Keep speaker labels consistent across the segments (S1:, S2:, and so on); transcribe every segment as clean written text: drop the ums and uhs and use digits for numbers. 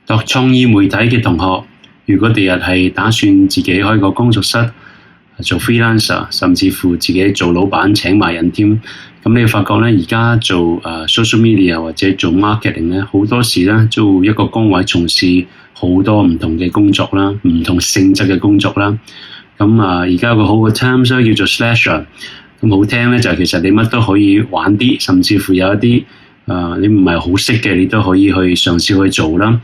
S1: 讀創意媒體嘅同學，如果第日係打算自己開個工作室，做 freelancer， 甚至乎自己做老闆請埋人添，咁你會發覺咧，而家做social media 或者做 marketing 咧，好多時咧做一個崗位從事好多唔同嘅工作啦，唔同性質嘅工作啦。咁而家有個好嘅 term 叫做 slasher， 咁好聽咧就係其實你乜都可以玩啲，甚至乎有一啲你唔係好識嘅，你都可以去嘗試去做啦。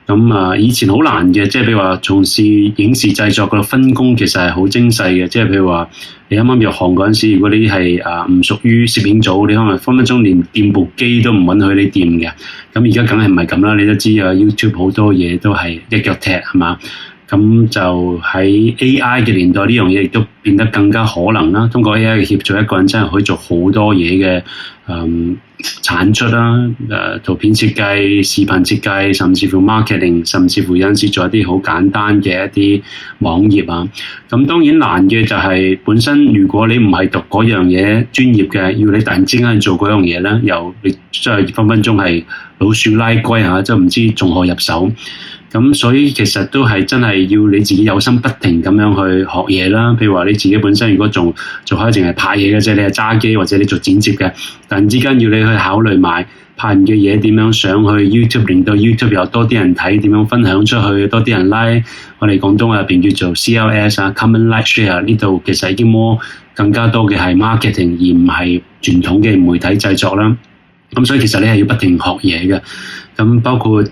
S1: 咁以前好難嘅，即係譬如話從事影視製作嘅分工其實係好精細嘅，即係譬如話你啱啱入行嗰陣時，如果你係唔屬於攝影組，你可能分分鐘連掂部機都唔允許你掂嘅。咁而家梗係唔係咁啦，你都知YouTube 好多嘢都係一腳踢係嘛？咁就喺 AI 嘅年代，呢樣嘢亦都變得更加可能啦。通過 AI 嘅協助，一個人真係可以做好多嘢嘅產出啦，圖片設計、視頻設計，甚至乎 marketing， 甚至乎有陣時做一啲好簡單嘅一啲網頁啊。咁當然難嘅就係本身，如果你唔係讀嗰樣嘢專業嘅，要你突然之間做嗰樣嘢咧，又你真係分分鐘係老鼠拉龜嚇，即係唔知從何入手。咁所以其實都係真係要你自己有心不停咁樣去學嘢啦。譬如話你自己本身如果做開淨係拍嘢嘅啫，你係揸機或者你做剪接嘅，突然之間要你去考慮埋拍完嘅嘢點樣上去 YouTube， 令到 YouTube 有多啲人睇，點樣分享出去，多啲人 like。我哋廣東話入邊叫做 CLS 啊 ，Common Like Share， 呢度其實已經more更加多嘅係 marketing， 而唔係傳統嘅媒體製作啦。咁所以其實你係要不停學嘢嘅。咁包括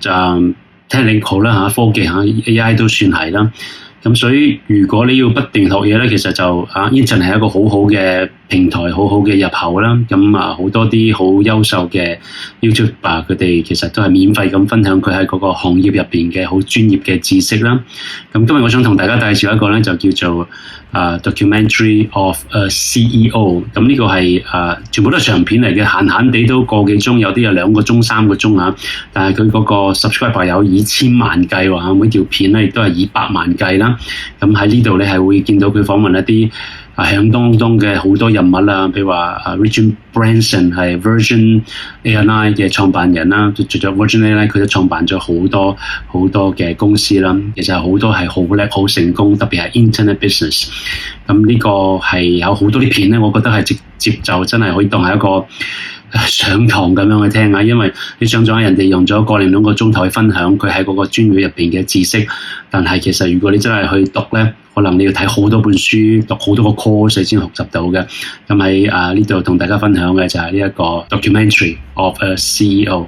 S1: technical 啦科技AI 都算係啦。咁所以如果你要不斷學嘢咧，其實就Internet 係一個好好嘅平台，好好嘅入口啦。咁好多啲好優秀嘅 YouTuber，佢哋其實都係免費咁分享佢喺嗰個行業入邊嘅好專業嘅知識啦。咁今日我想同大家介紹一個咧，就叫做Documentary of a CEO。咁呢個係全部都係長片嚟嘅，閒閒地都個幾鐘，有啲有2個鐘、3個鐘啊。但係佢嗰個 subscriber 有以千萬計喎，每條片咧亦都係以百萬計啦。咁喺呢度你係會見到佢訪問一啲響當中嘅好多人物啦，譬如話Richard Branson 係 Virgin Airline 嘅創辦人啦，除咗 Virgin Airline 佢都創辦咗好多嘅公司啦。其實好多係好叻、好成功，特別係 Internet business。咁呢個係有好多啲片咧，我覺得係直接就真係可以當係一個上堂咁樣去聽啊，因為你想象人哋用咗個零2個鐘頭去分享佢喺嗰個專業入邊嘅知識，但係其實如果你真係去讀咧，可能你要睇好多本書，讀好多個 course 先學習到嘅。咁喺呢度同大家分享嘅就係呢一個 Documentary of a CEO。